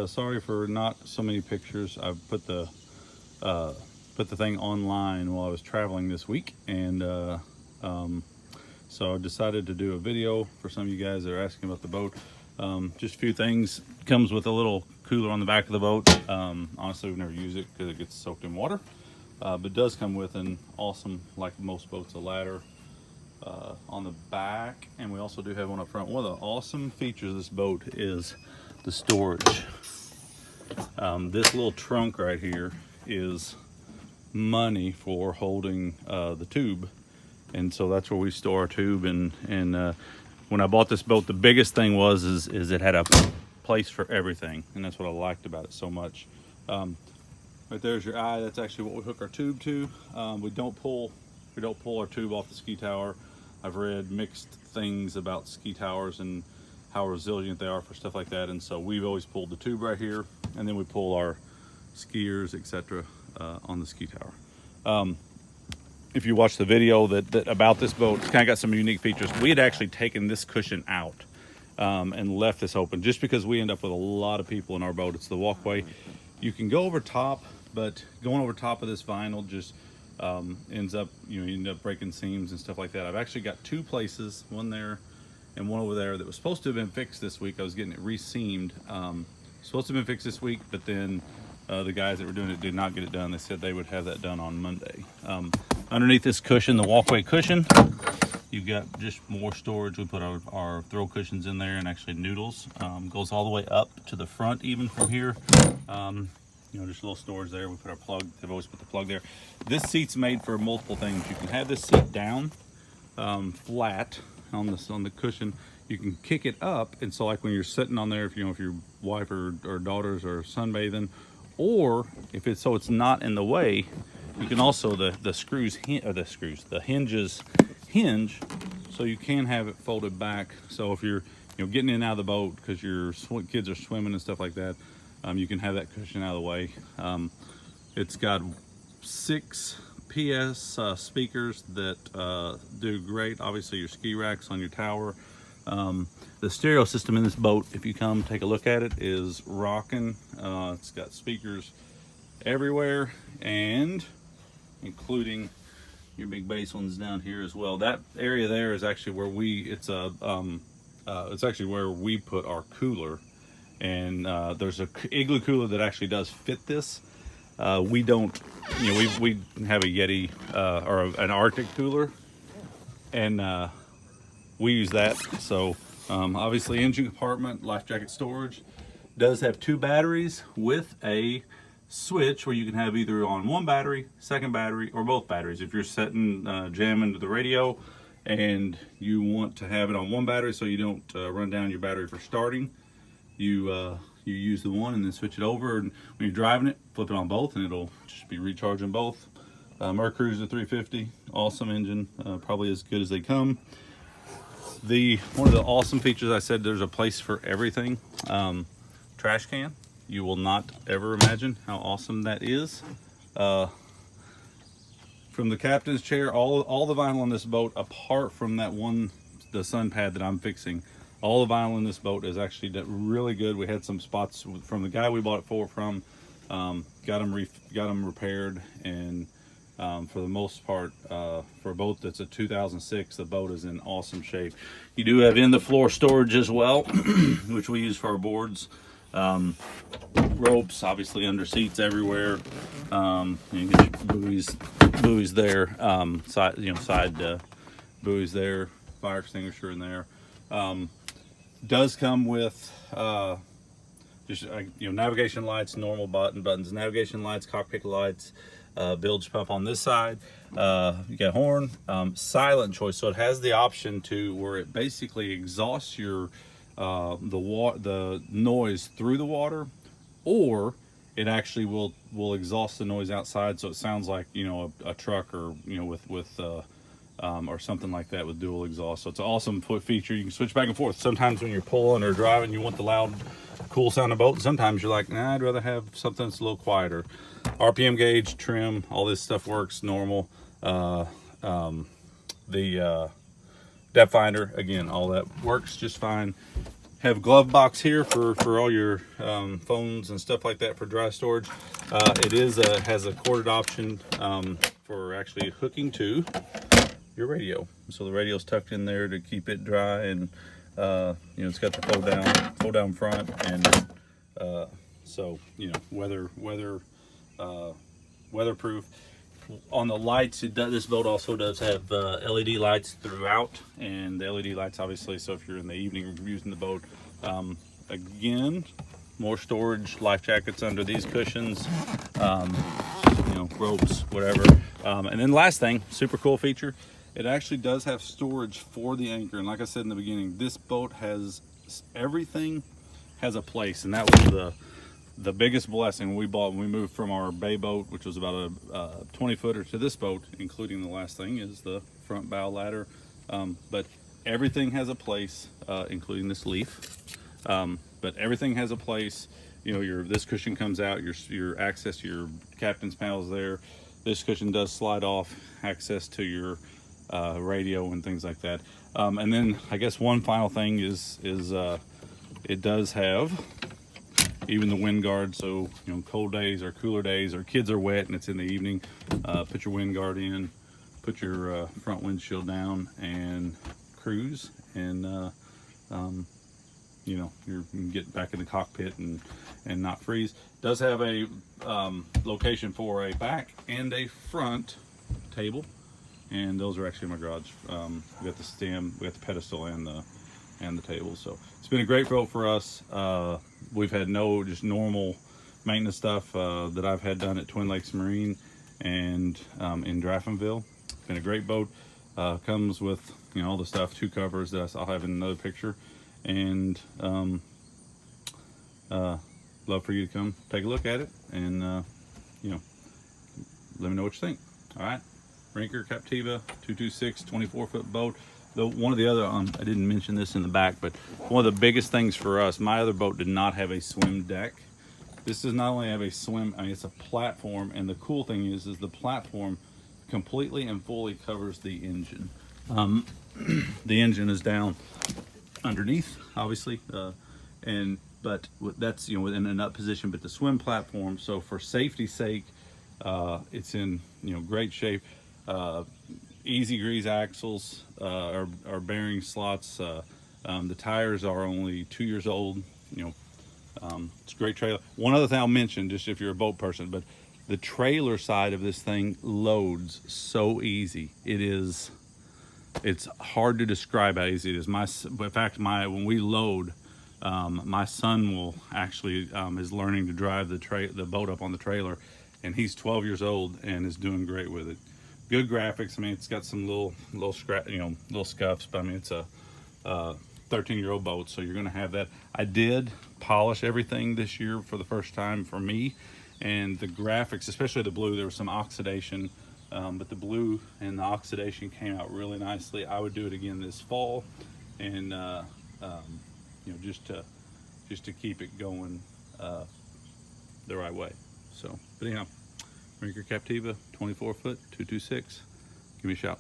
Sorry for not so many pictures. I put the thing online while I was traveling this week, and so I decided to do a video for some of you guys that are asking about the boat. Just a few things. Comes with a little cooler on the back of the boat. Honestly, we've never used it because it gets soaked in water, but it does come with an awesome, like most boats, a ladder on the back, and we also do have one up front. One of the awesome features of this boat is the storage. This little trunk right here is money for holding the tube, and so that's where we store our tube. And when I bought this boat, the biggest thing is it had a place for everything, and that's what I liked about it so much. Right there's your eye. That's actually what we hook our tube to. We don't pull our tube off the ski tower. I've read mixed things about ski towers and how resilient they are for stuff like that, and so we've always pulled the tube right here, and then we pull our skiers, etc., on the ski tower. If you watch the video that about this boat, it's kind of got some unique features. We had actually taken this cushion out and left this open just because we end up with a lot of people in our boat. It's the walkway. You can go over top, but going over top of this vinyl just ends up, you end up breaking seams and stuff like that. I've actually got two places, one there and one over there, that was supposed to have been fixed this week. I was getting it re-seamed. Supposed to have been fixed this week, but then the guys that were doing it did not get it done. They said they would have that done on Monday. Underneath this cushion, the walkway cushion, you've got just more storage. We put our throw cushions in there, and actually noodles. Goes all the way up to the front, even from here. Just a little storage there. We put our plug. They've always put the plug there. This seat's made for multiple things. You can have this seat down, flat on the cushion. You can kick it up, and so like when you're sitting on there, if your wife or daughters are sunbathing, or if it's so it's not in the way, you can also the hinges hinge, so you can have it folded back. So if you're getting in and out of the boat because your kids are swimming and stuff like that, you can have that cushion out of the way. It's got 6 PS speakers that do great. Obviously your ski racks on your tower. The stereo system in this boat, if you come take a look at it, is rocking. It's got speakers everywhere, and including your big bass ones down here as well. That area there is actually where it's actually where we put our cooler, and there's a igloo cooler that actually does fit this. We don't, we have a Yeti or an Arctic cooler, and we use that. So obviously engine compartment, life jacket storage, does have 2 batteries with a switch where you can have either on one battery, second battery, or both batteries. If you're setting jamming to the radio and you want to have it on one battery so you don't run down your battery for starting, you use the one and then switch it over, and when you're driving it, flip it on both and it'll just be recharging both. Mercruiser 350, awesome engine, probably as good as they come. One of the awesome features, I said there's a place for everything. Trash can. You will not ever imagine how awesome that is. From the captain's chair, all the vinyl on this boat, apart from the sun pad that I'm fixing, all the vinyl in this boat is actually really good. We had some spots from the guy we bought it from, got them repaired, and for the most part, for a boat that's a 2006, the boat is in awesome shape. You do have in the floor storage as well, which we use for our boards. Ropes, obviously under seats everywhere. You get buoys there, side buoys there, fire extinguisher in there. Does come with just navigation lights, normal buttons, navigation lights, cockpit lights, bilge pump on this side. You got horn, silent choice, so it has the option to where it basically exhausts your the noise through the water, or it actually will exhaust the noise outside, so it sounds like a truck, or with or something like that with dual exhaust. So it's an awesome feature. You can switch back and forth. Sometimes when you're pulling or driving, you want the loud, cool sounding boat. Sometimes you're like, nah, I'd rather have something that's a little quieter. RPM gauge, trim, all this stuff works normal. The depth finder, again, all that works just fine. Have glove box here for all your phones and stuff like that for dry storage. It has a corded option for actually hooking to your radio. So the radio's tucked in there to keep it dry, and you know, it's got the fold down front, and so you know, weatherproof. On the lights, this boat also does have LED lights throughout, and the LED lights obviously, so if you're in the evening using the boat, again, more storage, life jackets under these cushions, you know, ropes, whatever. And then last thing, super cool feature, it actually does have storage for the anchor. And like I said in the beginning, this boat has everything has a place, and that was the biggest blessing we bought when we moved from our bay boat, which was about a 20 footer, to this boat, including the last thing is the front bow ladder. But everything has a place, including this leaf. But everything has a place. You know, this cushion comes out, your access to your captain's panel is there. This cushion does slide off, access to your radio and things like that. And then I guess one final thing is it does have even the wind guard, so you know, cold days or cooler days or kids are wet and it's in the evening, put your wind guard in, put your front windshield down, and cruise, and you know, you can get back in the cockpit and not freeze. Does have a location for a back and a front table, and those are actually in my garage. We got the stem, we got the pedestal, and the table. So it's been a great boat for us. We've had just normal maintenance stuff that I've had done at Twin Lakes Marine and in Draftonville. It's been a great boat. Comes with, you know, all the stuff, 2 covers that I'll have in another picture, and love for you to come take a look at it, and you know, let me know what you think. All right, Rinker Captiva 226 24-foot boat. Though one of the other, I didn't mention this in the back, but one of the biggest things for us, my other boat did not have a swim deck. This does not only have a swim, I mean, it's a platform, and the cool thing is the platform completely and fully covers the engine. The engine is down underneath, obviously, but that's, you know, within an up position. But the swim platform, so for safety's sake, it's in, you know, great shape. Easy grease axles, our bearing slots. The tires are only 2 years old. You know, it's a great trailer. One other thing I'll mention, just if you're a boat person, but the trailer side of this thing loads so easy. It's hard to describe how easy it is. In fact, when we load, my son will actually is learning to drive the boat up on the trailer, and he's 12 years old and is doing great with it. Good graphics. I mean, it's got some little scratch, you know, little scuffs, but I mean, it's a 13-year-old boat, so you're going to have that. I did polish everything this year for the first time for me, and the graphics, especially the blue, there was some oxidation, but the blue and the oxidation came out really nicely. I would do it again this fall, and you know, just to keep it going the right way. So, but anyhow, Rinker Captiva 24-foot 226. Give me a shout.